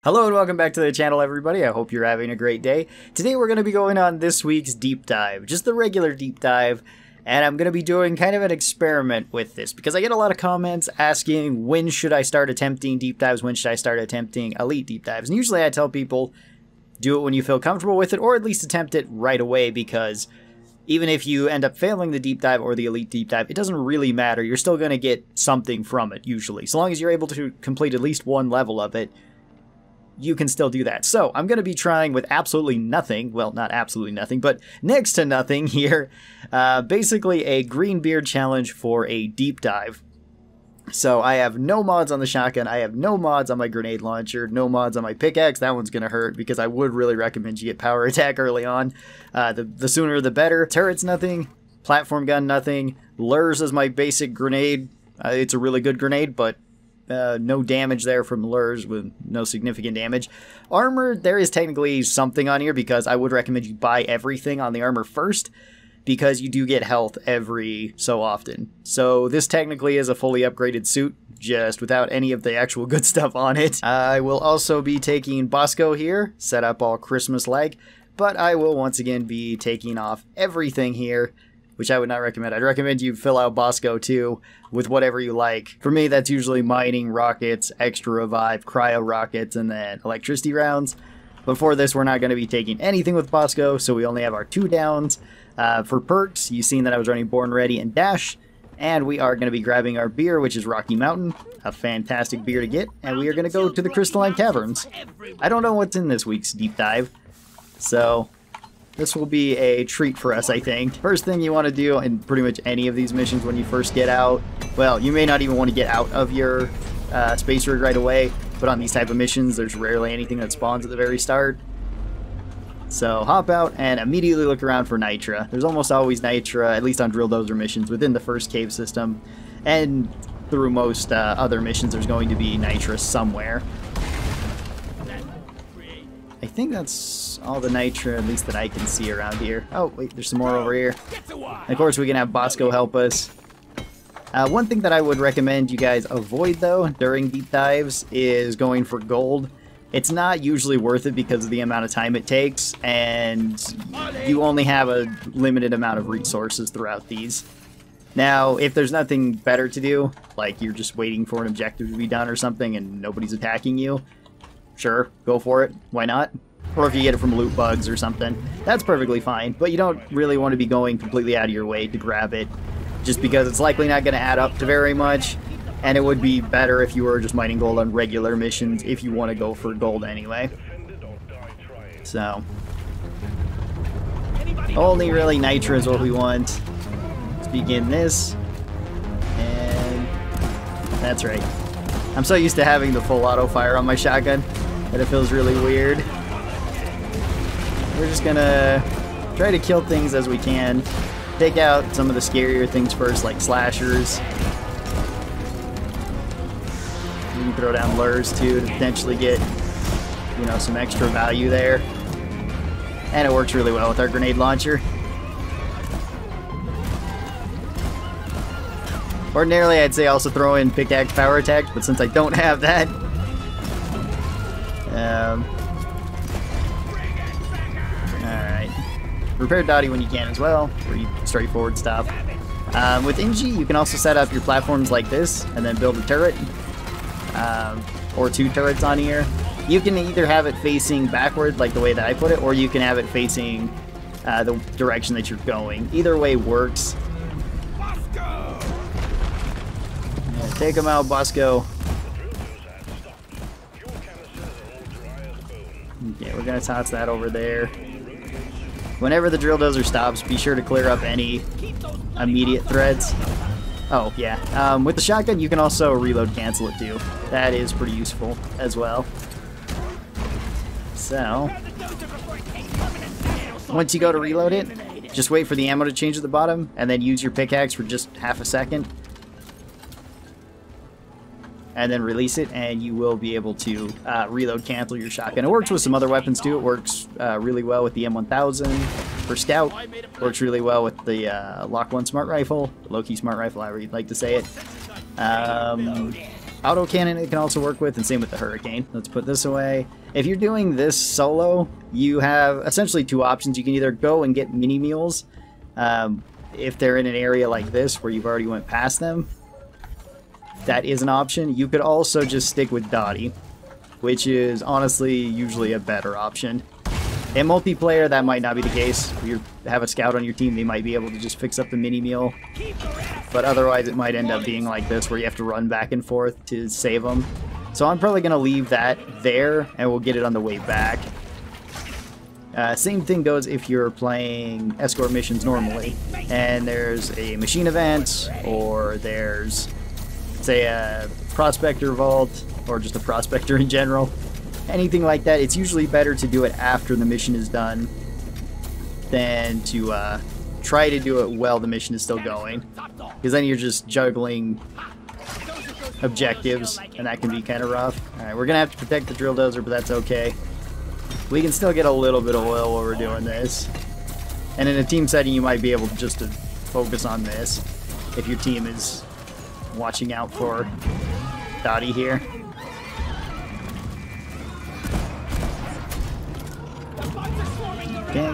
Hello and welcome back to the channel, everybody. I hope you're having a great day. Today we're going to be going on this week's deep dive, just the regular deep dive, and I'm going to be doing kind of an experiment with this because I get a lot of comments asking when should I start attempting deep dives, when should I start attempting elite deep dives, and usually I tell people do it when you feel comfortable with it, or at least attempt it right away, because even if you end up failing the deep dive or the elite deep dive, it doesn't really matter. You're still going to get something from it, usually. So long as you're able to complete at least one level of it, you can still do that. So I'm going to be trying with absolutely nothing, well, not absolutely nothing, but next to nothing here, basically a green beard challenge for a deep dive. So I have no mods on the shotgun, I have no mods on my grenade launcher, no mods on my pickaxe. That one's going to hurt because I would really recommend you get power attack early on. The sooner the better. Turrets nothing, platform gun nothing, lures is my basic grenade. It's a really good grenade, but no damage there from lures, with no significant damage. Armor, there is technically something on here because I would recommend you buy everything on the armor first, because you do get health every so often. So this technically is a fully upgraded suit, just without any of the actual good stuff on it. I will also be taking Bosco here, set up all Christmas-like, but I will once again be taking off everything here, which I would not recommend. I'd recommend you fill out Bosco too with whatever you like. For me, that's usually mining, rockets, extra revive, cryo rockets, and then electricity rounds. But for this, we're not going to be taking anything with Bosco, so we only have our 2 downs. For perks, you've seen that I was running Born Ready and Dash, and we are going to be grabbing our beer, which is Rocky Mountain, a fantastic beer to get, and we are going to go to the Crystalline Caverns. I don't know what's in this week's deep dive, so this will be a treat for us, I think. First thing you want to do in pretty much any of these missions when you first get out, well, you may not even want to get out of your space rig right away, but on these type of missions, there's rarely anything that spawns at the very start. So hop out and immediately look around for Nitra. There's almost always Nitra, at least on Drill Dozer missions, within the first cave system. And through most other missions, there's going to be Nitra somewhere. I think that's all the Nitra, at least that I can see around here. Oh, wait, there's some more over here. And of course, we can have Bosco help us. One thing that I would recommend you guys avoid, though, during deep dives is going for gold. It's not usually worth it because of the amount of time it takes, and you only have a limited amount of resources throughout these. Now, if there's nothing better to do, like you're just waiting for an objective to be done or something and nobody's attacking you, sure, go for it. Why not? Or if you get it from loot bugs or something, that's perfectly fine. But you don't really want to be going completely out of your way to grab it, just because it's likely not going to add up to very much. And it would be better if you were just mining gold on regular missions if you want to go for gold anyway. So, only really Nitra is what we want. Let's begin this. And that's right. I'm so used to having the full auto fire on my shotgun that it feels really weird. We're just gonna try to kill things as we can. Take out some of the scarier things first, like slashers. You can throw down lures too to potentially get, you know, some extra value there. And it works really well with our grenade launcher. Ordinarily, I'd say also throw in pickaxe power attacks, but since I don't have that, alright. Repair Dottie when you can as well, where you straightforward stop. With Inji, you can also set up your platforms like this, and then build a turret. Or 2 turrets on here. You can either have it facing backward, like the way that I put it, or you can have it facing the direction that you're going. Either way works. Yeah, take them out, Bosco. Okay, we're gonna toss that over there. Whenever the drill dozer stops, be sure to clear up any immediate threats. Oh, yeah. With the shotgun, you can also reload cancel it too. That is pretty useful as well. So, once you go to reload it, just wait for the ammo to change at the bottom, and then use your pickaxe for just half a second. And then release it, and you will be able to reload cancel your shotgun. It works with some other weapons too. It works really well with the M1000 for Scout. Works really well with the Lock 1 Smart Rifle, the Loki Smart Rifle, however you'd like to say it. autocannon it can also work with, and same with the Hurricane. Let's put this away. If you're doing this solo, you have essentially two options. You can either go and get mini mules if they're in an area like this where you've already went past them. That is an option. You could also just stick with Dottie, which is honestly usually a better option. In multiplayer, that might not be the case. If you have a scout on your team, they might be able to just fix up the mini mule. But otherwise, it might end up being like this, where you have to run back and forth to save them. So I'm probably going to leave that there, and we'll get it on the way back. Same thing goes if you're playing escort missions normally, and there's a machine event, or there's, say, a prospector vault, or just a prospector in general. Anything like that, it's usually better to do it after the mission is done than to try to do it while the mission is still going, because then you're just juggling objectives, and that can be kind of rough. Alright, we're gonna have to protect the drill dozer, but that's okay. We can still get a little bit of oil while we're doing this. And in a team setting, you might be able just to focus on this if your team is watching out for Dottie here. Okay.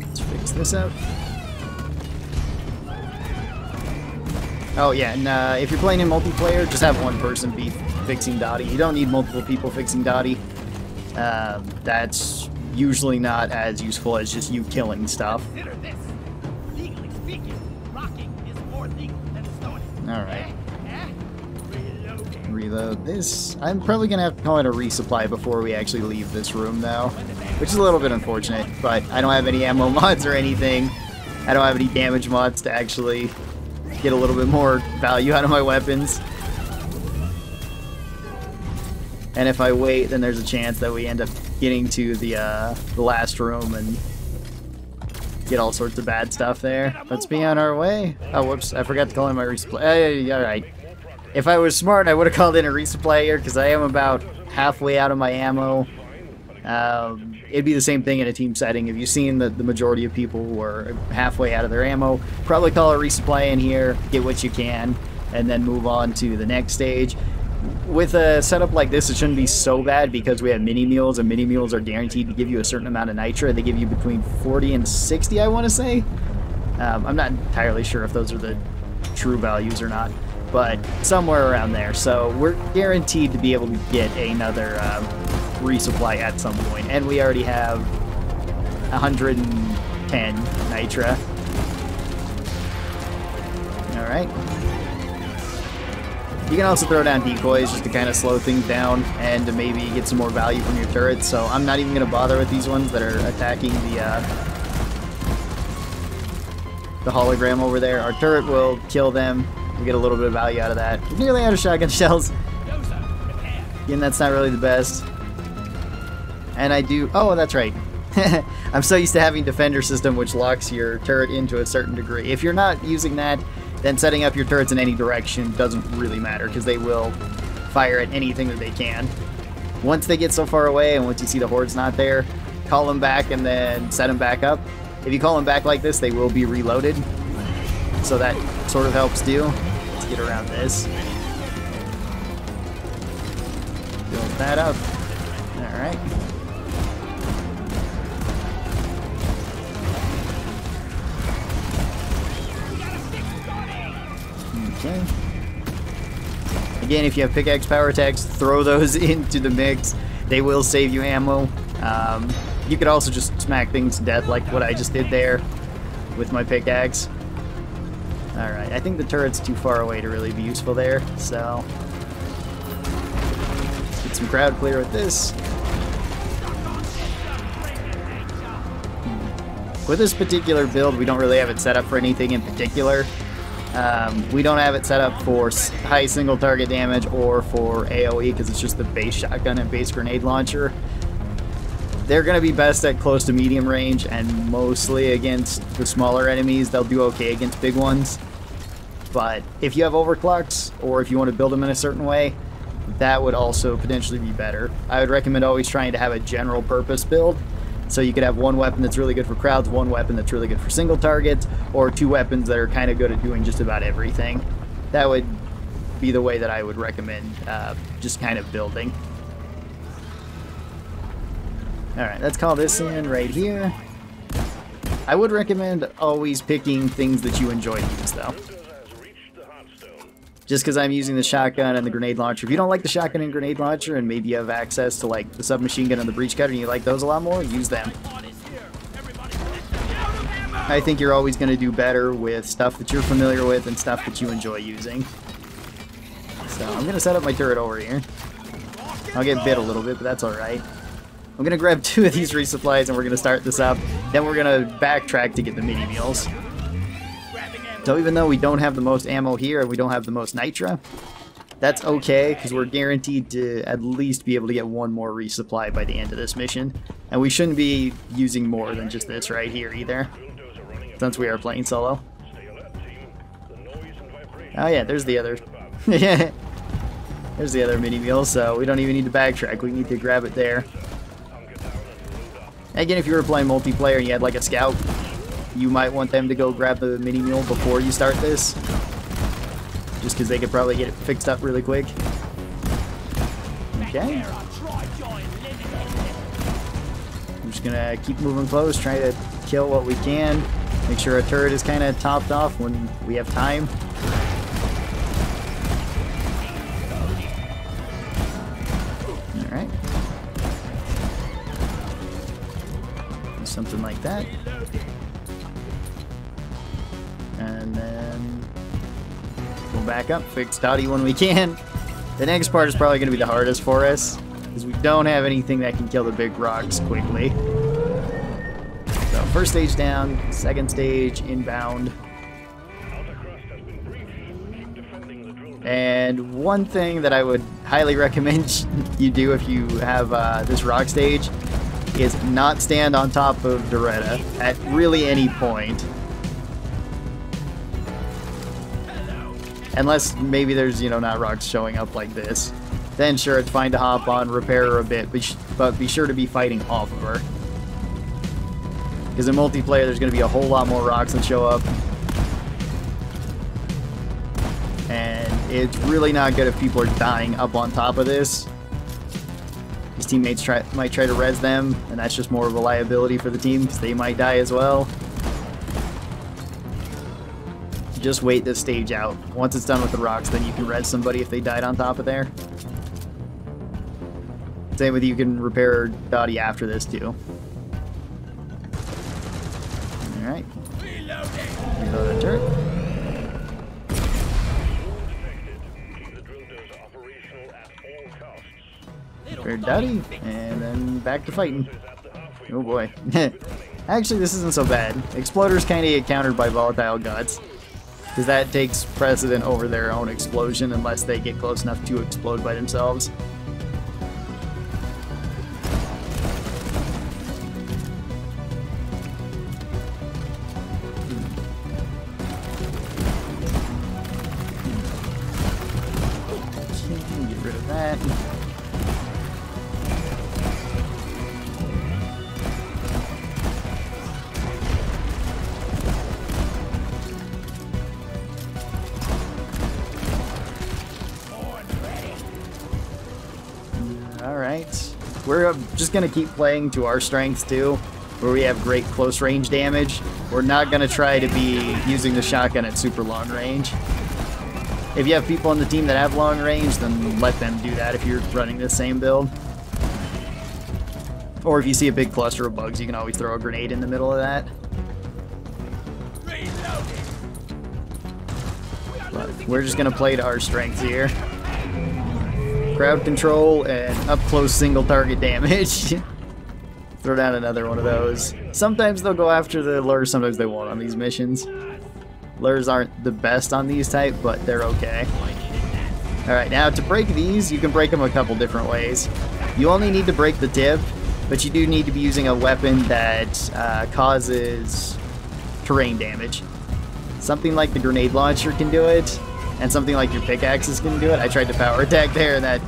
Let's fix this up. Oh yeah, and if you're playing in multiplayer, just have one person be fixing Dottie. You don't need multiple people fixing Dottie. That's usually not as useful as just you killing stuff. Alright. Reload this. I'm probably going to have to call it a resupply before we actually leave this room, though. Which is a little bit unfortunate, but I don't have any ammo mods or anything. I don't have any damage mods to actually get a little bit more value out of my weapons. And if I wait, then there's a chance that we end up getting to the last room and get all sorts of bad stuff there. Let's be on our way. Oh, whoops. I forgot to call in my resupply. Hey, alright. If I was smart, I would have called in a resupply here, because I am about halfway out of my ammo. It'd be the same thing in a team setting. If you've seen the majority of people who are halfway out of their ammo, probably call a resupply in here, get what you can, and then move on to the next stage. With a setup like this, it shouldn't be so bad because we have mini mules, and mini mules are guaranteed to give you a certain amount of nitra. They give you between 40 and 60, I want to say. I'm not entirely sure if those are the true values or not, but somewhere around there. So we're guaranteed to be able to get another resupply at some point, and we already have 110 nitra. All right. You can also throw down decoys just to kind of slow things down and to maybe get some more value from your turrets. So I'm not even going to bother with these ones that are attacking the hologram over there. Our turret will kill them. We'll get a little bit of value out of that. We're nearly out of shotgun shells. Again, that's not really the best. And I do... Oh, that's right. I'm so used to having Defender System, which locks your turret into a certain degree. If you're not using that, then setting up your turrets in any direction doesn't really matter, because they will fire at anything that they can. Once they get so far away, and once you see the horde's not there, call them back and then set them back up. If you call them back like this, they will be reloaded. So that sort of helps too. Let's get around this. Build that up. Alright. Okay. Again, if you have pickaxe power attacks, throw those into the mix. They will save you ammo. You could also just smack things to death like what I just did there with my pickaxe. Alright, I think the turret's too far away to really be useful there, so let's get some crowd clear with this. With this particular build, we don't really have it set up for anything in particular. We don't have it set up for high single target damage or for AoE, because it's just the base shotgun and base grenade launcher. They're going to be best at close to medium range and mostly against the smaller enemies. They'll do okay against big ones. But if you have overclocks, or if you want to build them in a certain way, that would also potentially be better. I would recommend always trying to have a general purpose build, So you could have one weapon that's really good for crowds, one weapon that's really good for single targets, or two weapons that are kind of good at doing just about everything. That would be the way that I would recommend just kind of building. Alright, let's call this in right here. I would recommend always picking things that you enjoy to use, though. Just because I'm using the shotgun and the grenade launcher. If you don't like the shotgun and grenade launcher, and maybe you have access to like the submachine gun and the breach cutter and you like those a lot more, use them. I think you're always going to do better with stuff that you're familiar with and stuff that you enjoy using. So I'm going to set up my turret over here. I'll get bit a little bit, but that's alright. I'm going to grab 2 of these resupplies and we're going to start this up. Then we're going to backtrack to get the mini meals. So even though we don't have the most ammo here and we don't have the most nitra, that's okay because we're guaranteed to at least be able to get 1 more resupply by the end of this mission. And we shouldn't be using more than just this right here either, since we are playing solo. Oh yeah, there's the other. There's the other mini meal, so we don't even need to backtrack. We need to grab it there. Again, if you were playing multiplayer and you had like a scout, you might want them to go grab the mini mule before you start this, just because they could probably get it fixed up really quick. Okay. I'm just gonna keep moving close, try to kill what we can. Make sure our turret is kind of topped off when we have time. Alright. Something like that. And then go back up, fix Dottie when we can. The next part is probably going to be the hardest for us, because we don't have anything that can kill the big rocks quickly. So first stage down, second stage inbound. And one thing that I would highly recommend you do if you have this rock stage is not stand on top of Doretta at really any point. Unless maybe there's, you know, not rocks showing up like this. Then sure, it's fine to hop on, repair her a bit, but be sure to be fighting off of her. Because in multiplayer, there's going to be a whole lot more rocks that show up. And it's really not good if people are dying up on top of this. His teammates might try to res them, and that's just more of a liability for the team, because they might die as well. Just wait this stage out. Once it's done with the rocks, then you can res somebody if they died on top of there. Same with you can repair Dottie after this too. Alright. Reload the turret. Repair Dottie, and then back to fighting. Oh boy. Actually, this isn't so bad. Exploders kind of get countered by volatile guts, because that takes precedent over their own explosion unless they get close enough to explode by themselves. Get rid of that. Alright, we're just going to keep playing to our strengths too, where we have great close range damage. We're not going to try to be using the shotgun at super long range. If you have people on the team that have long range, then let them do that if you're running the same build. Or if you see a big cluster of bugs, you can always throw a grenade in the middle of that. But we're just going to play to our strengths here. Crowd control and up close single target damage. Throw down another one of those. Sometimes they'll go after the lures, sometimes they won't on these missions. Lures aren't the best on these type, but they're okay. Alright, now to break these, you can break them a couple different ways. You only need to break the tip, but you do need to be using a weapon that causes terrain damage. Something like the grenade launcher can do it, and something like your pickaxes can do it. I tried to power attack there and that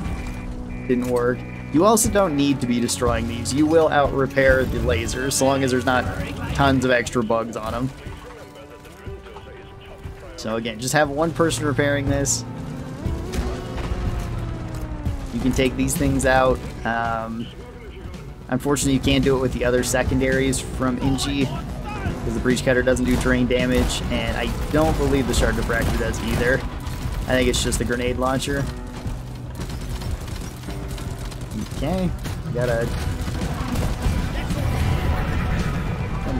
didn't work. You also don't need to be destroying these. You will out-repair the lasers, so long as there's not tons of extra bugs on them. So again, just have one person repairing this. You can take these things out. Unfortunately, you can't do it with the other secondaries from Inchi, because the Breach Cutter doesn't do terrain damage, and I don't believe the Shard Diffractor does either. I think it's just the grenade launcher. Okay, got a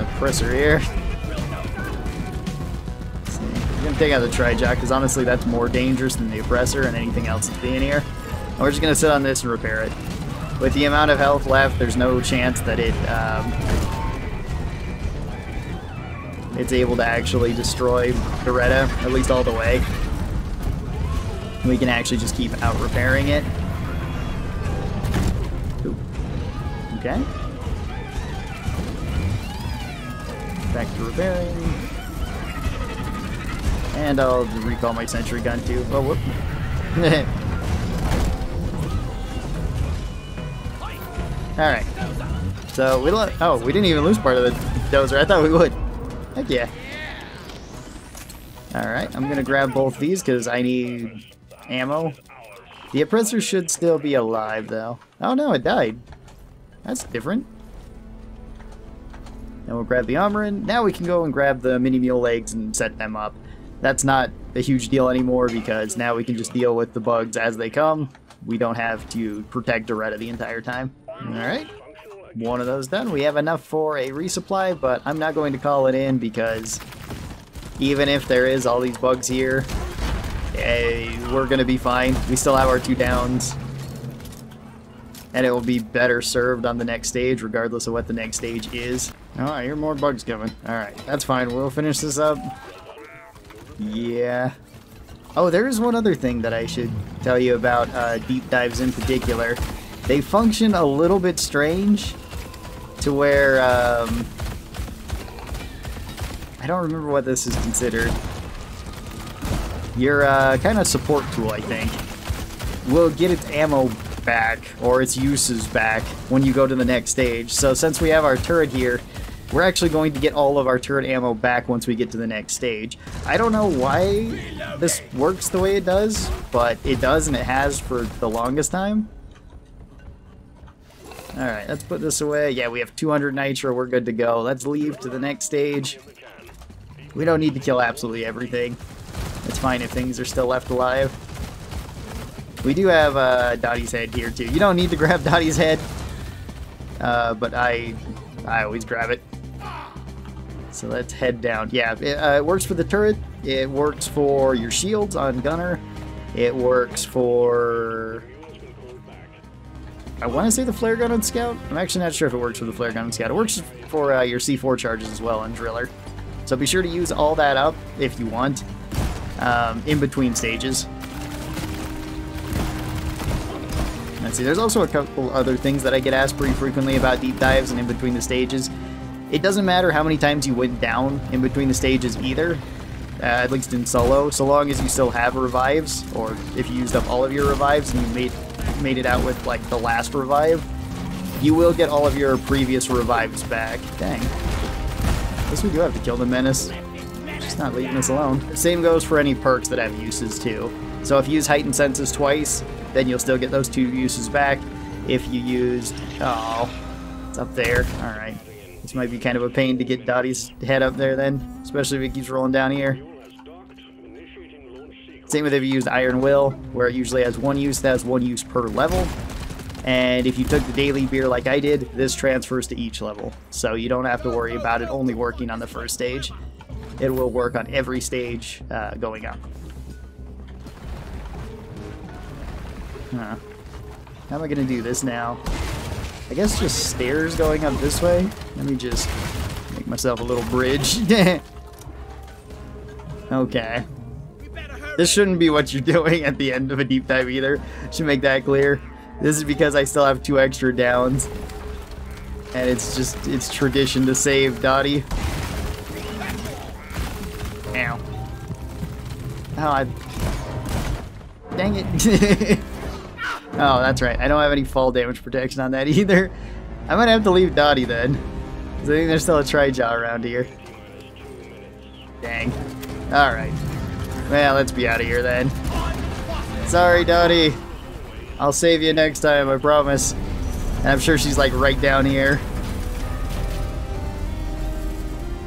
oppressor here. Let's see. I'm gonna take out the Trijock, because honestly that's more dangerous than the oppressor and anything else that's being here. And we're just gonna sit on this and repair it. With the amount of health left, there's no chance that it's able to actually destroy Beretta, at least all the way. We can actually just keep out repairing it. Ooh. Okay. Back to repairing. And I'll recall my sentry gun too. Oh, whoop. Alright. So, we didn't even lose part of the dozer. I thought we would. Heck yeah. Alright, I'm gonna grab both these because I need ammo. The oppressor should still be alive though. Oh no, it died. That's different. Then we'll grab the Armorin. Now we can go and grab the mini mule legs and set them up. That's not a huge deal anymore because now we can just deal with the bugs as they come. We don't have to protect Doretta the entire time. Alright. One of those done. We have enough for a resupply, but I'm not going to call it in because even if there is all these bugs here, we're going to be fine. We still have our 2 downs. And it will be better served on the next stage, regardless of what the next stage is. Oh, I hear more bugs coming. Alright, that's fine. We'll finish this up. Yeah. Oh, there is one other thing that I should tell you about deep dives in particular. They function a little bit strange to where, I don't remember what this is considered. Your kind of support tool, I think, will get its ammo back, or its uses back, when you go to the next stage. So since we have our turret here, we're actually going to get all of our turret ammo back once we get to the next stage. I don't know why this works the way it does, but it does, and it has for the longest time. Alright, let's put this away. Yeah, we have 200 nitro, we're good to go. Let's leave to the next stage. We don't need to kill absolutely everything. It's fine if things are still left alive. We do have Dottie's head here too. You don't need to grab Dottie's head, but I always grab it. So let's head down. Yeah, it works for the turret. It works for your shields on Gunner. It works for... I want to say the flare gun on Scout. I'm actually not sure if it works for the flare gun on Scout. It works for your C4 charges as well on Driller. So be sure to use all that up if you want, in between stages. Let's see, there's also a couple other things that I get asked pretty frequently about deep dives and in between the stages. It doesn't matter how many times you went down in between the stages either, at least in solo, so long as you still have revives, or if you used up all of your revives and you made it out with like the last revive, you will get all of your previous revives back. Dang. I guess we do have to kill the Menace. Just not leaving us alone. The same goes for any perks that have uses too. So if you use Heightened Senses twice, then you'll still get those 2 uses back. If you used... Oh, it's up there. Alright. This might be kind of a pain to get Dottie's head up there then, especially if it keeps rolling down here. Same with if you used Iron Will, where it usually has 1 use, that has 1 use per level. And if you took the daily beer like I did, this transfers to each level. So you don't have to worry about it only working on the first stage. It will work on every stage going up. Huh. How am I going to do this now? I guess just stairs going up this way. Let me just make myself a little bridge. Okay. This shouldn't be what you're doing at the end of a deep dive either. Should make that clear. This is because I still have 2 extra downs. And it's tradition to save Dottie. Ow. Oh, dang it. Oh, that's right. I don't have any fall damage protection on that either. I might have to leave Dottie then. Because I think there's still a Tri-Jaw around here. Dang. Alright. Well, let's be out of here then. Sorry, Dottie. I'll save you next time, I promise. And I'm sure she's like right down here.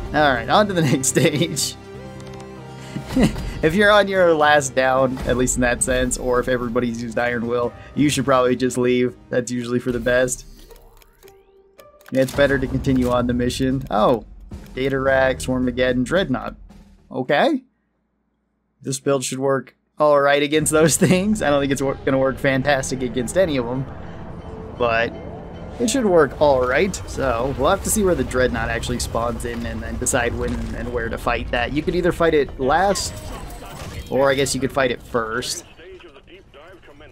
Alright, on to the next stage. If you're on your last down, at least in that sense, or if everybody's used Iron Will, you should probably just leave. That's usually for the best. It's better to continue on the mission. Oh, Datarak, Swarmageddon, Dreadnought. Okay. This build should work alright against those things. I don't think it's going to work fantastic against any of them, but it should work alright. So we'll have to see where the Dreadnought actually spawns in and then decide when and where to fight that. You could either fight it last, or I guess you could fight it first.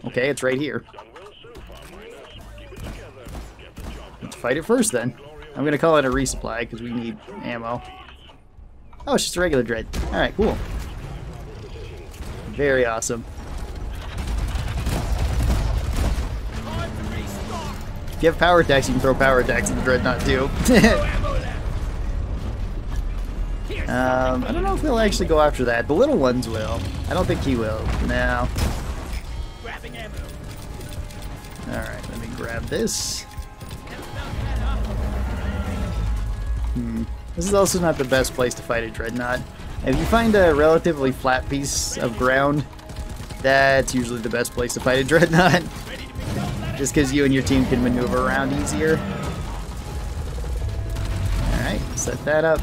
Okay, it's right here. Let's fight it first then. I'm going to call it a resupply because we need ammo. Oh, it's just a regular Dread. Alright, cool. Very awesome. If you have power attacks, you can throw power attacks at the Dreadnought too. I don't know if he'll actually go after that. The little ones will. I don't think he will. No. Alright, let me grab this. This is also not the best place to fight a Dreadnought. If you find a relatively flat piece of ground, that's usually the best place to fight a Dreadnought. Just because you and your team can maneuver around easier. Alright, set that up.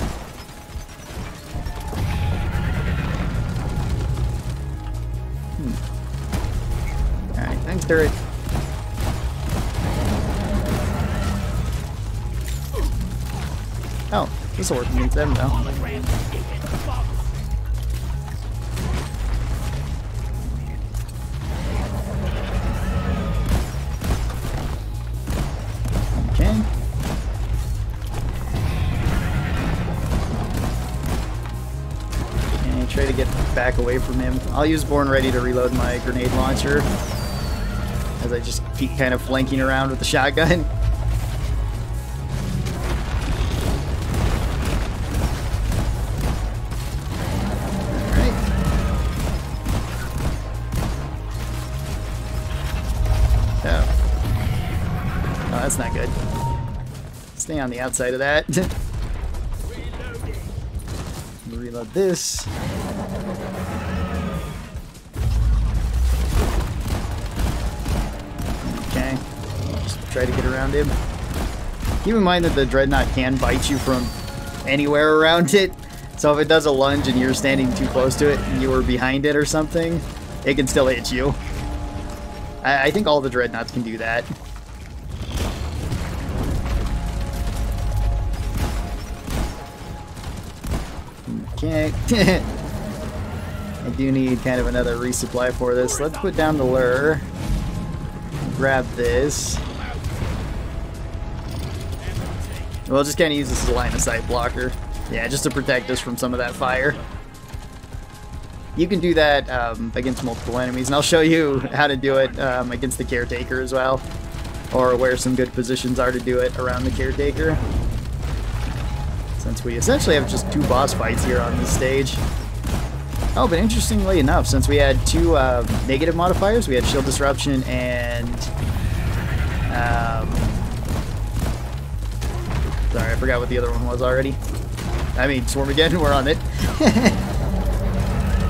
Alright, thanks, turret. Oh, this will work against them though. Okay. And try to get back away from him. I'll use Born Ready to reload my grenade launcher as I just keep kind of flanking around with the shotgun. That's not good. Stay on the outside of that. Reload this. Okay. Just try to get around him. Keep in mind that the Dreadnought can bite you from anywhere around it. So if it does a lunge and you're standing too close to it and you were behind it or something, it can still hit you. I think all the Dreadnoughts can do that. Okay. I do need kind of another resupply for this. Let's put down the lure. Grab this. We'll just kind of use this as a line of sight blocker. Yeah, just to protect us from some of that fire. You can do that against multiple enemies, and I'll show you how to do it against the Caretaker as well. Or where some good positions are to do it around the Caretaker. Since we essentially have just 2 boss fights here on this stage. Oh, but interestingly enough, since we had 2 negative modifiers, we had Shield Disruption and... sorry, I forgot what the other one was already. I mean, Swarmageddon, we're on it.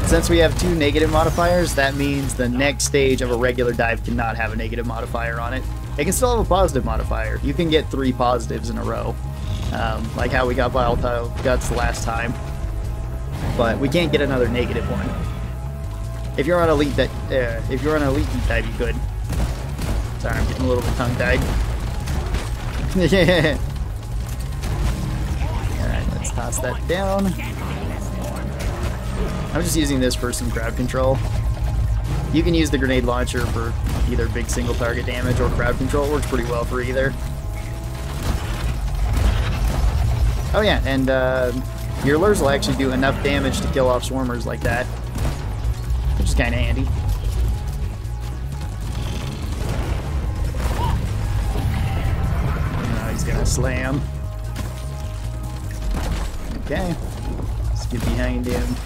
Since we have 2 negative modifiers, that means the next stage of a regular dive cannot have a negative modifier on it. It can still have a positive modifier. You can get 3 positives in a row. Like how we got Volatile Guts the last time. But we can't get another negative one. If you're on Elite deep dive, you could. Sorry, I'm getting a little bit tongue-tied. Alright, let's toss that down. I'm just using this for some crowd control. You can use the grenade launcher for either big single target damage or crowd control. It works pretty well for either. Oh yeah, and your lures will actually do enough damage to kill off swarmers like that, which is kind of handy. slam. Okay. Let's get behind him.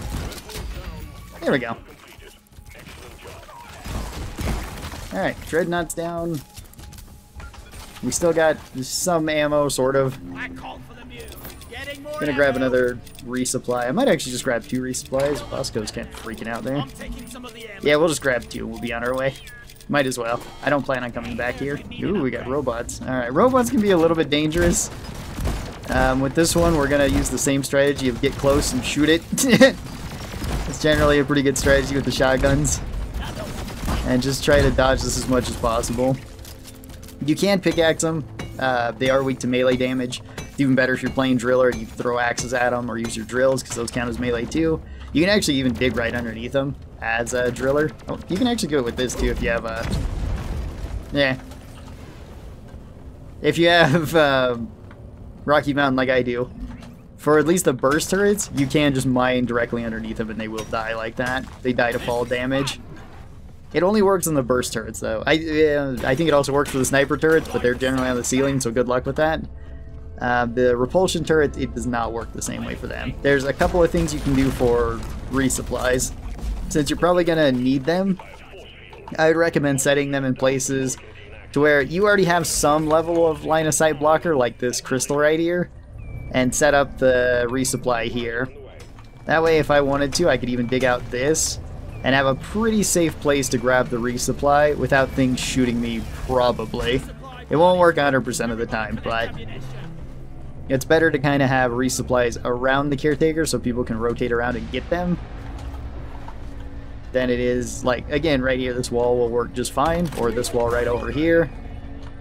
There we go. Alright, Dreadnought's down. We still got some ammo, sort of. Gonna grab another resupply. I might actually just grab 2 resupplies. Bosco's kind of freaking out there. Yeah, we'll just grab 2. We'll be on our way. Might as well. I don't plan on coming back here. Ooh, we got robots. Alright, robots can be a little bit dangerous. With this one, we're gonna use the same strategy of get close and shoot it. It's generally a pretty good strategy with the shotguns. And just try to dodge this as much as possible. You can pickaxe them. They are weak to melee damage. It's even better if you're playing driller and you throw axes at them or use your drills because those count as melee too. You can actually even dig right underneath them as a driller. Oh, you can actually do it with this too if you have a... Yeah. If you have Rocky Mountain like I do, for at least the burst turrets, you can just mine directly underneath them and they will die like that. They die to fall damage. It only works on the burst turrets though. I think it also works for the sniper turrets, but they're generally on the ceiling, so good luck with that. The repulsion turret, it does not work the same way for them. There's a couple of things you can do for resupplies. Since you're probably going to need them, I would recommend setting them in places to where you already have some level of line of sight blocker, like this crystal right here, and set up the resupply here. That way, if I wanted to, I could even dig out this and have a pretty safe place to grab the resupply without things shooting me, probably. It won't work 100% of the time, but it's better to kind of have resupplies around the caretaker so people can rotate around and get them than it is, like, again, right here, this wall will work just fine, or this wall right over here.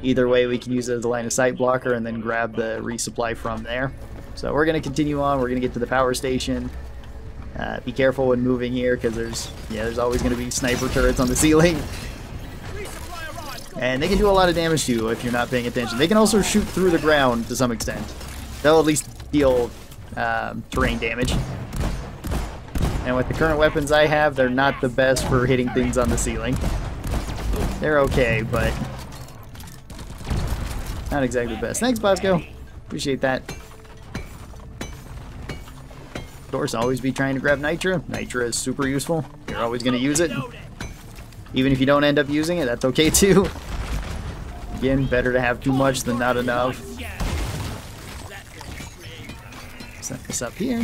Either way, we can use it as a line of sight blocker and then grab the resupply from there. So we're going to continue on. We're going to get to the power station. Be careful when moving here because there's always going to be sniper turrets on the ceiling. And they can do a lot of damage too if you're not paying attention. They can also shoot through the ground to some extent. They'll at least deal terrain damage. And with the current weapons I have, they're not the best for hitting things on the ceiling. They're okay, but not exactly the best. Thanks, Bosco. Appreciate that. Of course, always be trying to grab Nitra. Nitra is super useful. You're always going to use it. Even if you don't end up using it, that's okay too. Again, better to have too much than not enough. Set this up here.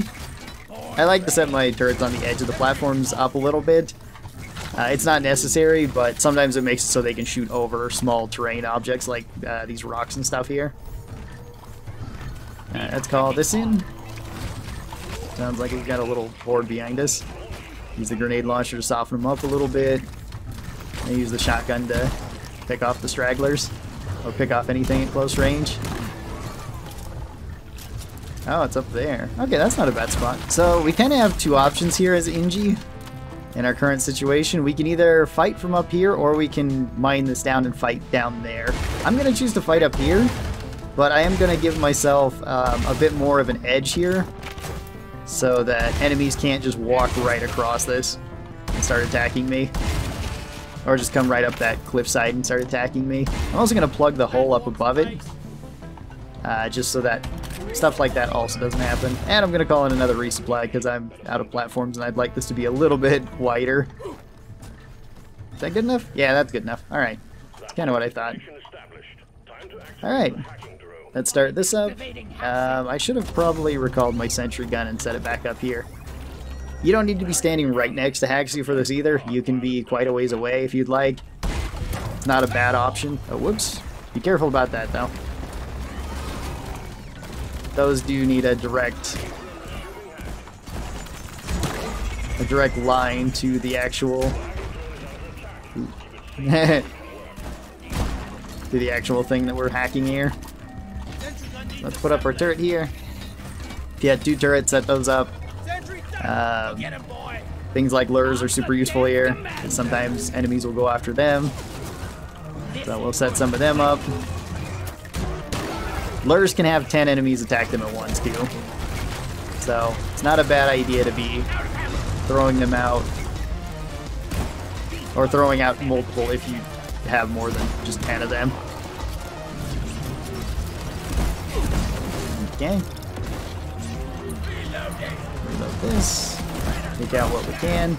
I like to set my turrets on the edge of the platforms up a little bit. It's not necessary, but sometimes it makes it so they can shoot over small terrain objects like these rocks and stuff here. Let's call this in. Sounds like we've got a little horde behind us. Use the grenade launcher to soften them up a little bit. And use the shotgun to pick off the stragglers. Or pick off anything at close range. Oh, it's up there. Okay, that's not a bad spot. So we kind of have 2 options here as Inji. In our current situation, we can either fight from up here or we can mine this down and fight down there. I'm going to choose to fight up here, but I am going to give myself a bit more of an edge here so that enemies can't just walk right across this and start attacking me. Or just come right up that cliffside and start attacking me. I'm also going to plug the hole up above it, just so that stuff like that also doesn't happen. And I'm going to call in another resupply because I'm out of platforms and I'd like this to be a little bit wider. Is that good enough? Yeah, that's good enough. Alright. That's kind of what I thought. Alright. Let's start this up. I should have probably recalled my sentry gun and set it back up here. You don't need to be standing right next to Haxu for this either. You can be quite a ways away if you'd like. It's not a bad option. Oh, whoops. Be careful about that, though. Those do need a direct line to the actual to the actual thing that we're hacking here. Let's put up our turret here. If you had 2 turrets, set those up. Things like lures are super useful here. Sometimes enemies will go after them. So we'll set some of them up. Lures can have 10 enemies attack them at once too. So it's not a bad idea to be throwing them out. Or throwing out multiple if you have more than just 10 of them. Okay. Reload this. Take out what we can.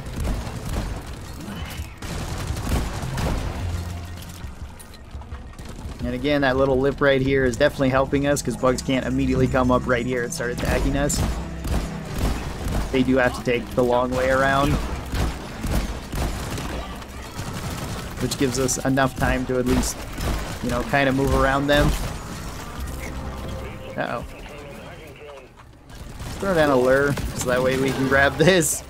And again, that little lip right here is definitely helping us because bugs can't immediately come up right here and start attacking us. They do have to take the long way around, which gives us enough time to at least, you know, kind of move around them. Uh-oh. Let's throw down a lure so that way we can grab this.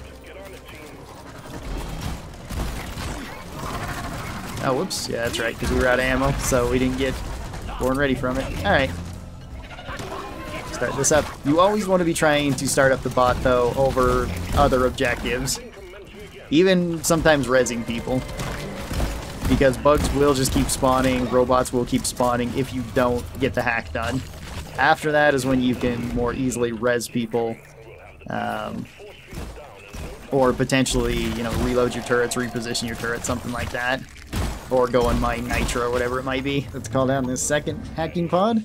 Oh, whoops. Yeah, that's right, because we were out of ammo, so we weren't ready from it. Alright. Start this up. You always want to be trying to start up the bot, though, over other objectives. Even sometimes rezzing people. Because bugs will just keep spawning, robots will keep spawning if you don't get the hack done. After that is when you can more easily res people. Or potentially, you know, reload your turrets, reposition your turrets, something like that. Or go and mine nitro or whatever it might be. Let's call down this second hacking pod.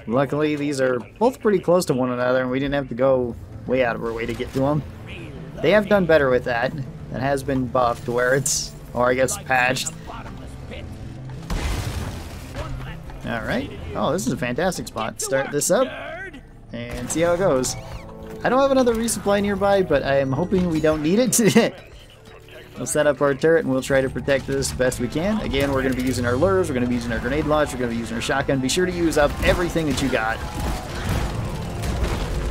Luckily, these are both pretty close to one another, and we didn't have to go way out of our way to get to them. They have done better with that. That has been buffed where it's, or I guess patched. Alright. Oh, this is a fantastic spot. Start this up and see how it goes. I don't have another resupply nearby, but I am hoping we don't need it. We'll set up our turret and we'll try to protect this best we can. Again, we're going to be using our lures, we're going to be using our grenade launch, we're going to be using our shotgun. Be sure to use up everything that you got.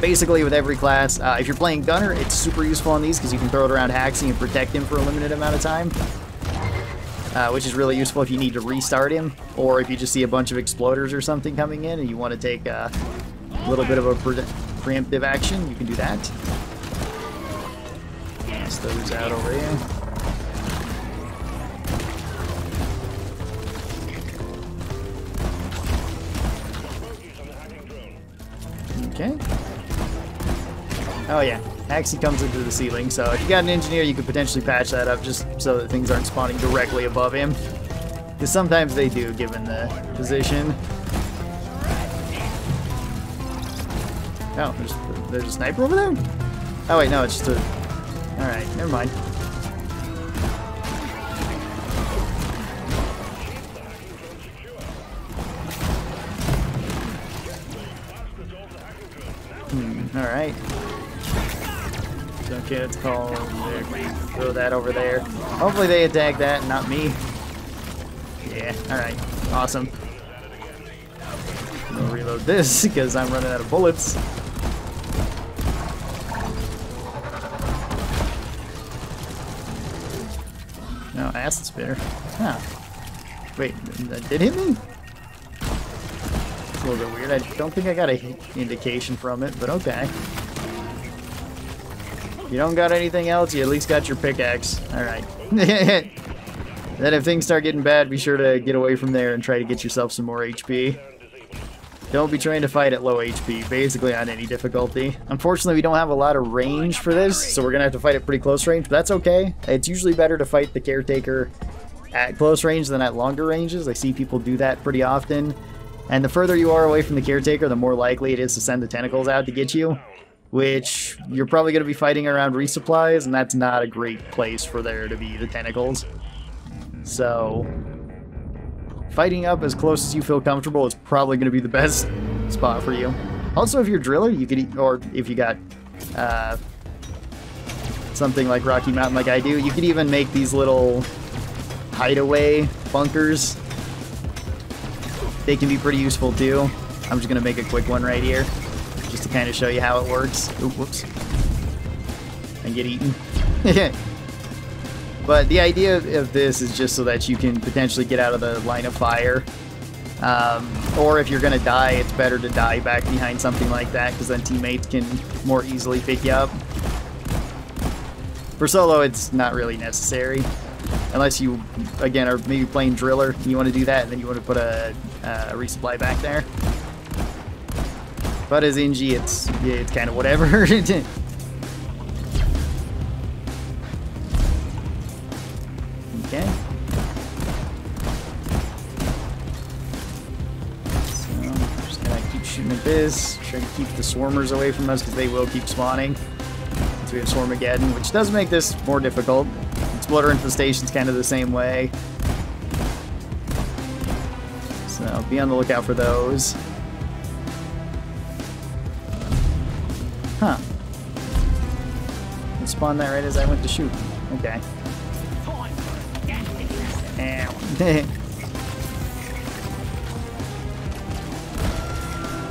Basically with every class. If you're playing gunner, it's super useful on these because you can throw it around Haxie and protect him for a limited amount of time. Which is really useful if you need to restart him, or if you just see a bunch of exploders or something coming in and you want to take a little bit of a preemptive action, you can do that. Toss those out over here. Okay. Oh yeah, Haxie comes into the ceiling, so if you got an engineer, you could potentially patch that up just so that things aren't spawning directly above him. Because sometimes they do, given the position. Oh, there's a sniper over there? Oh wait, no, it's just a... Alright, never mind. Alright. Okay, let's call... Throw that over there. Hopefully they attack that, not me. Yeah, alright. Awesome. I'll reload this, because I'm running out of bullets. No, acid spitter. Huh. Wait, that did hit me? It's a little bit weird. I don't think I got an indication from it, but okay. You don't got anything else, you at least got your pickaxe. Alright. Then if things start getting bad, be sure to get away from there and try to get yourself some more HP. Don't be trying to fight at low HP, basically on any difficulty. Unfortunately, we don't have a lot of range for this, so we're going to have to fight at pretty close range, but that's okay. It's usually better to fight the Caretaker at close range than at longer ranges. I see people do that pretty often. And the further you are away from the Caretaker, the more likely it is to send the tentacles out to get you, which you're probably going to be fighting around resupplies, and that's not a great place for there to be the tentacles. So... fighting up as close as you feel comfortable is probably going to be the best spot for you. Also, if you're a driller, you could, or if you got something like Rocky Mountain like I do, you could even make these little hideaway bunkers. They can be pretty useful too. I'm just going to make a quick one right here, just to kind of show you how it works. Oop, whoops. And get eaten. But the idea of this is just so that you can potentially get out of the line of fire. Or if you're going to die, it's better to die back behind something like that, because then teammates can more easily pick you up. For solo, it's not really necessary. Unless you, again, are maybe playing driller, and you want to do that, and then you want to put a resupply back there. But as NG, it's kind of whatever. Okay. So, I'm just gonna keep shooting Something like this. Try to keep the swarmers away from us because they will keep spawning. So we have Swarmageddon, which does make this more difficult. Exploder Infestation's kind of the same way. So be on the lookout for those. Huh. It spawned that right as I went to shoot. Okay. Ow.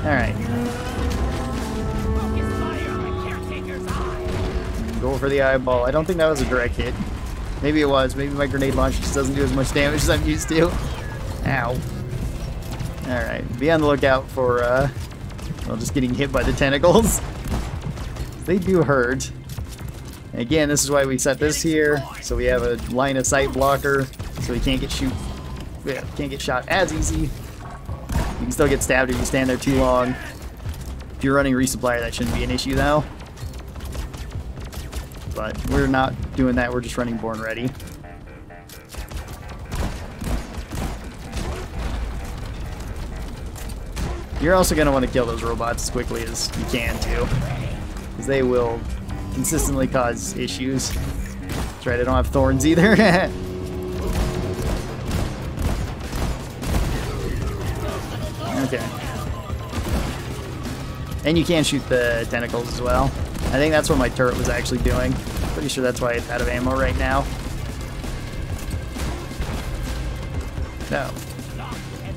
Alright. Go for the eyeball. I don't think that was a direct hit. Maybe it was. Maybe my grenade launcher just doesn't do as much damage as I'm used to. Ow. Alright. Be on the lookout for, well, just getting hit by the tentacles. They do hurt. Again, this is why we set this here, so we have a line of sight blocker, so he can't get shot as easy. You can still get stabbed if you stand there too long. If you're running resupplier, that shouldn't be an issue though. But we're not doing that, we're just running Born Ready. You're also going to want to kill those robots as quickly as you can too, because they will consistently cause issues. That's right, I don't have thorns either. Okay. And you can shoot the tentacles as well. I think that's what my turret was actually doing. Pretty sure that's why it's out of ammo right now. No.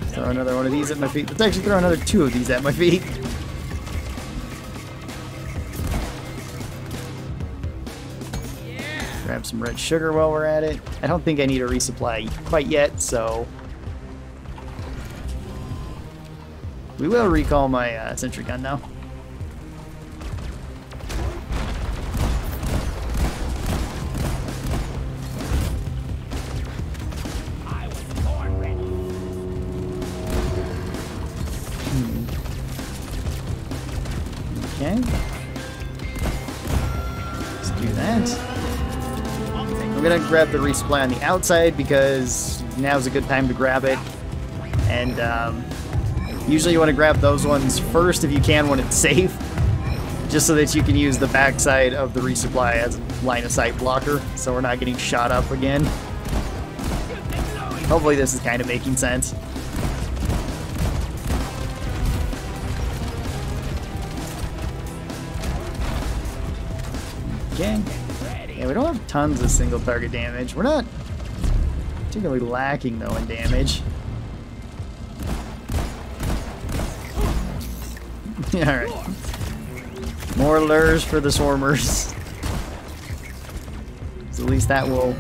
Throw another one of these at my feet. Let's actually throw another 2 of these at my feet. Grab some red sugar while we're at it. I don't think I need a resupply quite yet, so we will recall my sentry gun now. Okay. Let's do that. I'm gonna grab the resupply on the outside because now's a good time to grab it. And usually you want to grab those ones first if you can when it's safe, just so that you can use the backside of the resupply as a line of sight blocker, so we're not getting shot up again. Hopefully this is kind of making sense. Okay. Yeah, we don't have tons of single target damage. We're not particularly lacking though in damage. Alright. More lures for the swarmers. So at least that will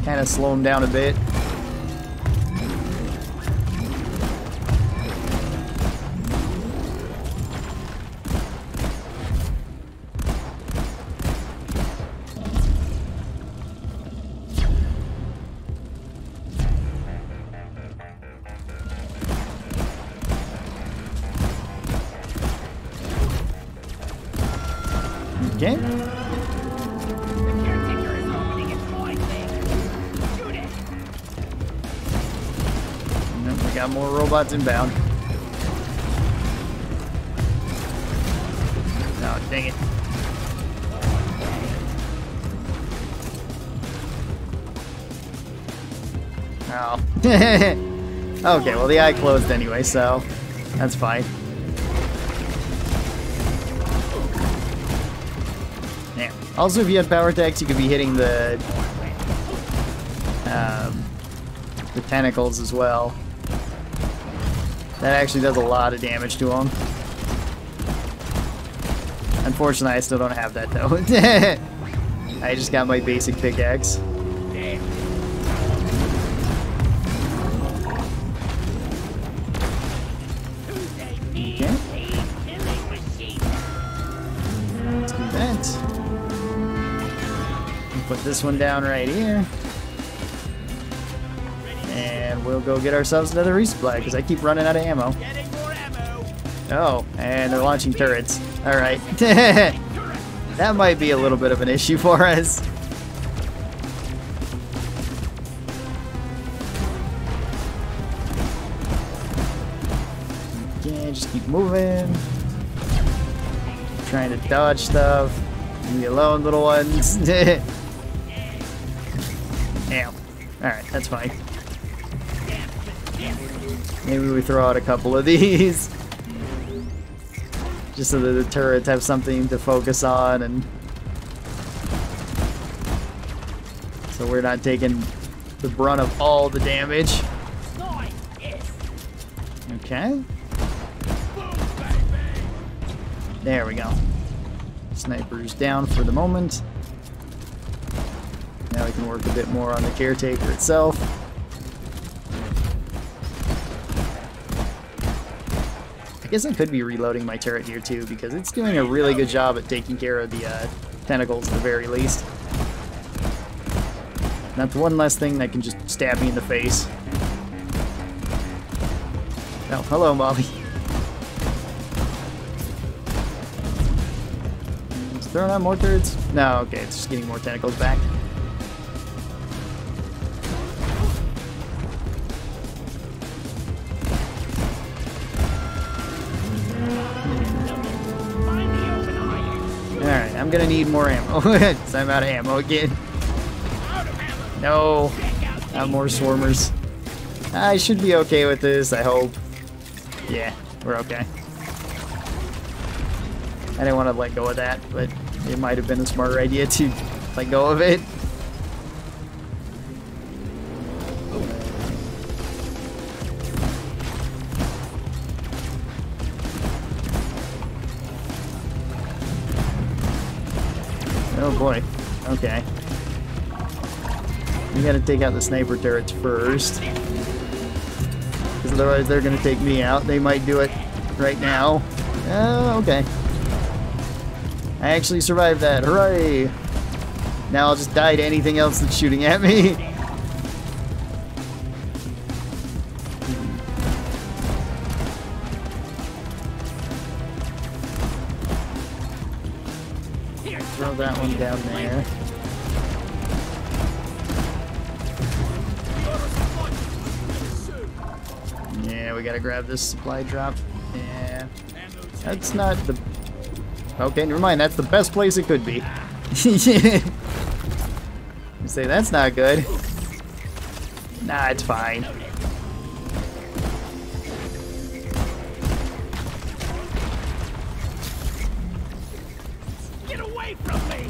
kind of slow them down a bit. Okay. Nope, we got more robots inbound. Oh, dang it. Oh. Okay, well the eye closed anyway, so that's fine. Also, if you had power attacks, you could be hitting the tentacles as well. That actually does a lot of damage to them. Unfortunately, I still don't have that though. I just got my basic pickaxe. Okay. Let's do that. Put this one down right here. And we'll go get ourselves another resupply because I keep running out of ammo. Oh, and they're launching turrets. Alright. That might be a little bit of an issue for us. Yeah, just keep moving. Trying to dodge stuff. Leave me alone, little ones. Damn. Alright, that's fine. Maybe we throw out a couple of these. Just so that the turrets have something to focus on, and so we're not taking the brunt of all the damage. Okay. There we go. Sniper's down for the moment. Now we can work a bit more on the caretaker itself. I guess I could be reloading my turret here too, because it's doing a really good job at taking care of the tentacles at the very least. That's one less thing that can just stab me in the face. Oh, hello, Molly. It's throwing out more turrets? No, okay, it's just getting more tentacles back. Alright, I'm gonna need more ammo, because I'm out of ammo again. No, not more swarmers. I should be okay with this, I hope. Yeah, we're okay. I didn't want to let go of that, but it might have been a smarter idea to let go of it. Oh boy, okay. We gotta take out the sniper turrets first, because otherwise they're gonna take me out. They might do it right now. Oh, okay. I actually survived that. Hooray! Now I'll just die to anything else that's shooting at me. Throw that one down there. Yeah, we gotta grab this supply drop. Yeah. That's not the... Okay, never mind. That's the best place it could be. You say that's not good. Nah, it's fine. Get away from me!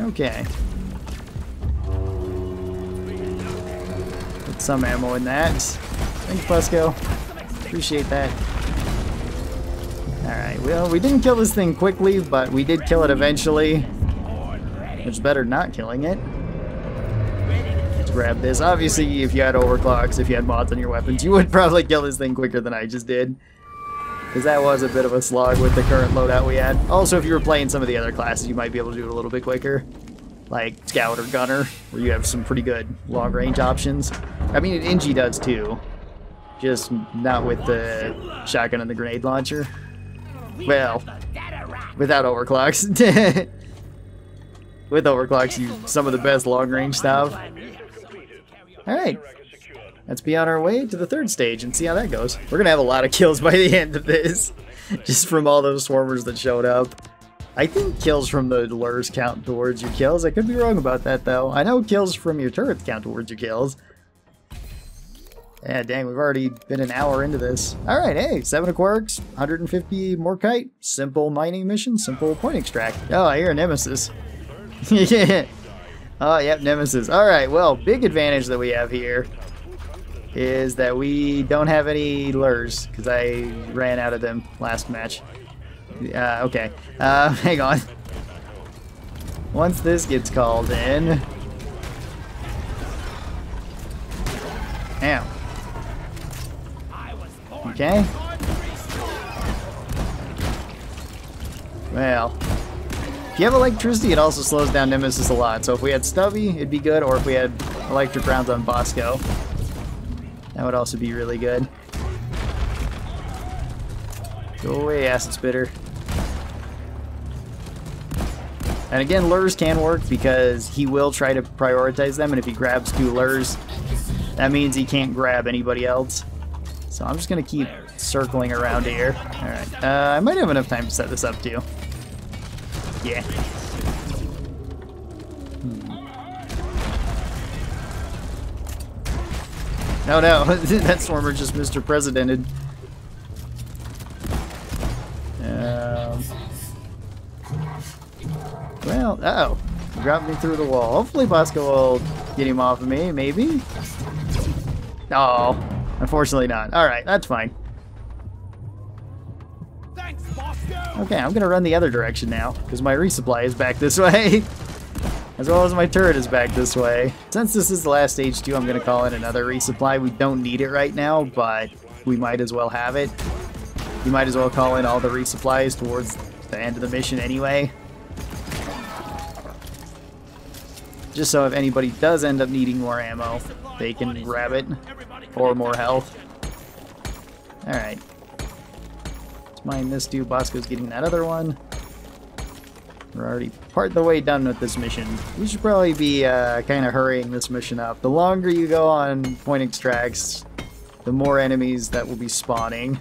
Okay. Put some ammo in that. Thanks, Busco. Appreciate that. Alright, well, we didn't kill this thing quickly, but we did kill it eventually. It's better not killing it. Let's grab this. Obviously, if you had overclocks, if you had mods on your weapons, you would probably kill this thing quicker than I just did. Because that was a bit of a slog with the current loadout we had. Also, if you were playing some of the other classes, you might be able to do it a little bit quicker. Like Scout or Gunner, where you have some pretty good long-range options. I mean, Inji does too. Just not with the shotgun and the grenade launcher. Well, without overclocks. With overclocks, you some of the best long-range stuff. Alright. Let's be on our way to the third stage and see how that goes. We're gonna have a lot of kills by the end of this. Just from all those swarmers that showed up. I think kills from the lures count towards your kills. I could be wrong about that though. I know kills from your turrets count towards your kills. Yeah, dang, we've already been an hour into this. Alright, hey, 7 quarks, 150 Morkite, simple mining mission, simple point extract. Oh, I hear a Nemesis. Yeah. Oh, yep, Nemesis. Alright, well, big advantage that we have here is that we don't have any lures, because I ran out of them last match. Okay. Hang on. Once this gets called in... Damn. Okay. Well, if you have electricity, it also slows down Nemesis a lot. So if we had Stubby, it'd be good, or if we had electric rounds on Bosco, that would also be really good. Go away, Acid Spitter. And again, lures can work because he will try to prioritize them, and if he grabs 2 lures, that means he can't grab anybody else. So I'm just going to keep circling around here. Alright, I might have enough time to set this up too. Yeah. No, no, that Swarmer just Mr. Presidented. Well, uh-oh. He dropped me through the wall. Hopefully Bosco will get him off of me, maybe? Oh, unfortunately not. Alright, that's fine. Thanks, Bosco. Okay, I'm gonna run the other direction now, because my resupply is back this way. As well as my turret is back this way. Since this is the last stage 2, I'm gonna call in another resupply. We don't need it right now, but we might as well have it. You might as well call in all the resupplies towards the end of the mission anyway. Just so if anybody does end up needing more ammo, they can grab it. Or more health. Alright. Let's mine this dude. Bosco's getting that other one. We're already part of the way done with this mission. We should probably be kind of hurrying this mission up. The longer you go on point extracts, the more enemies that will be spawning.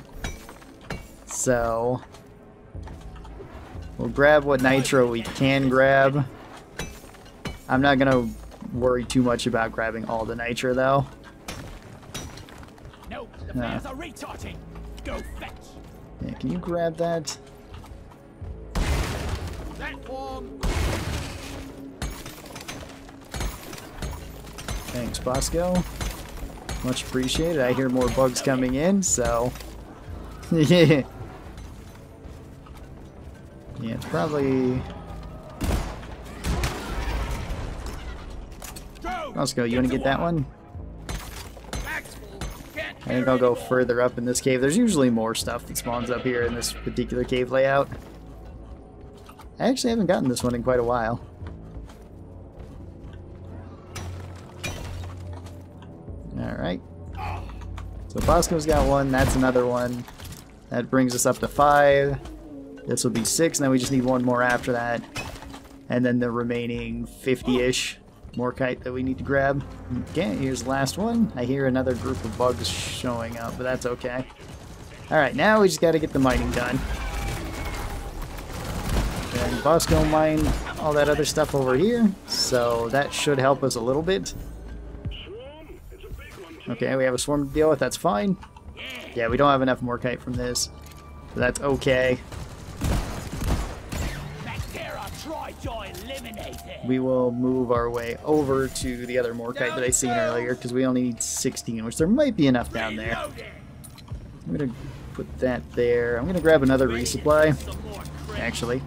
So we'll grab what nitro we can grab. I'm not gonna worry too much about grabbing all the nitro though. No, the players are retarding. Go fetch. Yeah, can you grab that? Platform. Thanks, Bosco. Much appreciated. I hear more bugs coming in, so yeah. Yeah, it's probably. Bosco, you want to get that one? I think I'll go further up in this cave. There's usually more stuff that spawns up here in this particular cave layout. I actually haven't gotten this one in quite a while. Alright. So Bosco's got one, that's another one. That brings us up to 5. This will be 6, and then we just need one more after that. And then the remaining 50-ish Morkite that we need to grab. Okay, here's the last one. I hear another group of bugs showing up, but that's okay. Alright, now we just gotta get the mining done. And Bosco mined all that other stuff over here, so that should help us a little bit. Okay, we have a swarm to deal with, that's fine. Yeah, we don't have enough Morkite from this, so that's okay. We will move our way over to the other Morkite that I seen earlier, because we only need 16, which there might be enough down there. I'm going to put that there. I'm going to grab another resupply, actually.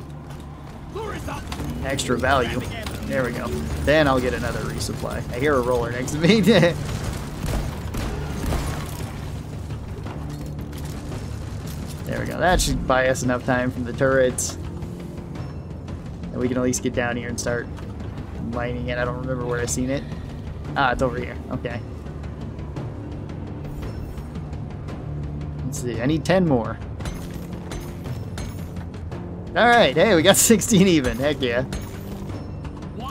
Extra value. There we go. Then I'll get another resupply. I hear a roller next to me. There we go. That should buy us enough time from the turrets. And we can at least get down here and start mining it. I don't remember where I seen it. Ah, it's over here. Okay. Let's see. I need 10 more. Alright, hey, we got 16 even. Heck yeah.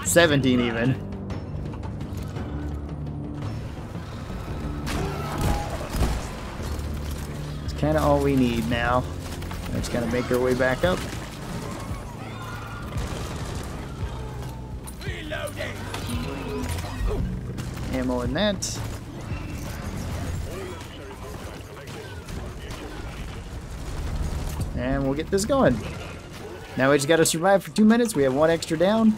17 even. It's kind of all we need now. We're just gonna make our way back up. Ammo in that. And we'll get this going. Now we just gotta survive for 2 minutes. We have 1 extra down.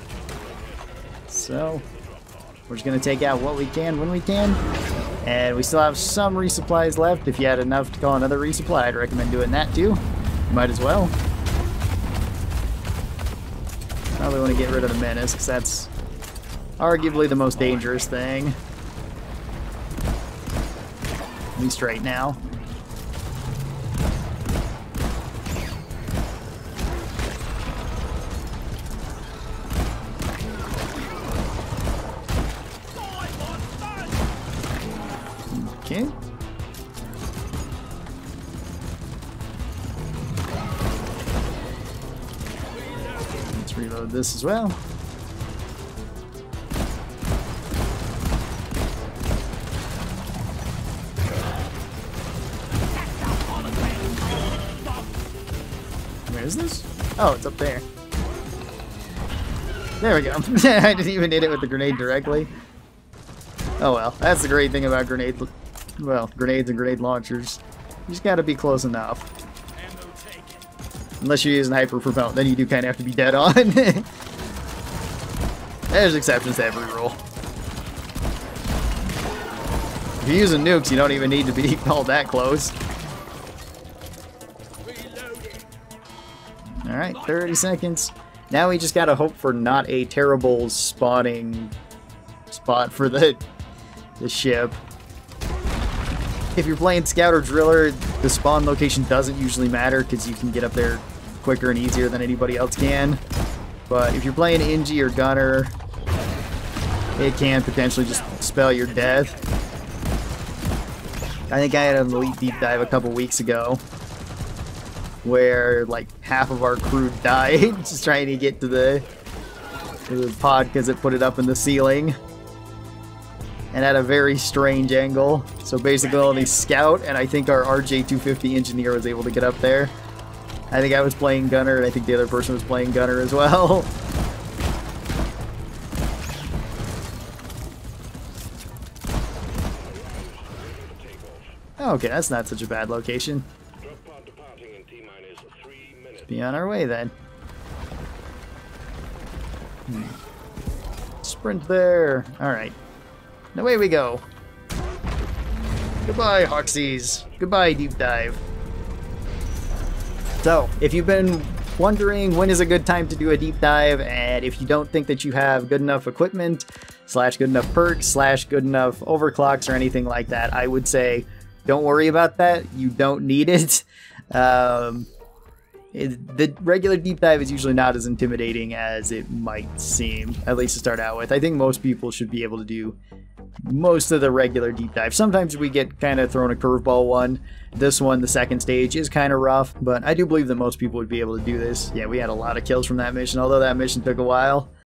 So we're just gonna take out what we can when we can. And we still have some resupplies left. If you had enough to call another resupply, I'd recommend doing that too. Might as well. Probably want to get rid of the menace, because that's arguably the most dangerous thing. At least right now. Okay. Let's reload reload this as well. Where is this? Oh, it's up there. There we go. I didn't even hit it with the grenade directly. Oh well, that's the great thing about grenades and grenade launchers. You just gotta be close enough. Unless you're using hyper propellant, then you do kind of have to be dead on. There's exceptions to every rule. If you're using nukes, you don't even need to be all that close. Alright, 30 seconds. Now we just gotta hope for not a terrible spawning spot for the ship. If you're playing Scout or Driller, the spawn location doesn't usually matter because you can get up there quicker and easier than anybody else can. But if you're playing Inji or Gunner, it can potentially just spell your death. I think I had an Elite Deep Dive a couple weeks ago where like half of our crew died just trying to get to the pod because it put it up in the ceiling and at a very strange angle. So basically only Scout and I think our RJ-250 engineer was able to get up there. I think I was playing Gunner and I think the other person was playing Gunner as well. Okay, that's not such a bad location. Let's be on our way then. Sprint there. Alright. And away we go. Goodbye, Hoxies. Goodbye, Deep Dive. So, if you've been wondering when is a good time to do a deep dive, and if you don't think that you have good enough equipment, / good enough perks, / good enough overclocks or anything like that, I would say don't worry about that. You don't need it. The regular deep dive is usually not as intimidating as it might seem, at least to start out with. I think most people should be able to do most of the regular deep dive. Sometimes we get kind of thrown a curveball one. This one, the second stage, is kind of rough, but I do believe that most people would be able to do this. Yeah, we had a lot of kills from that mission, although that mission took a while.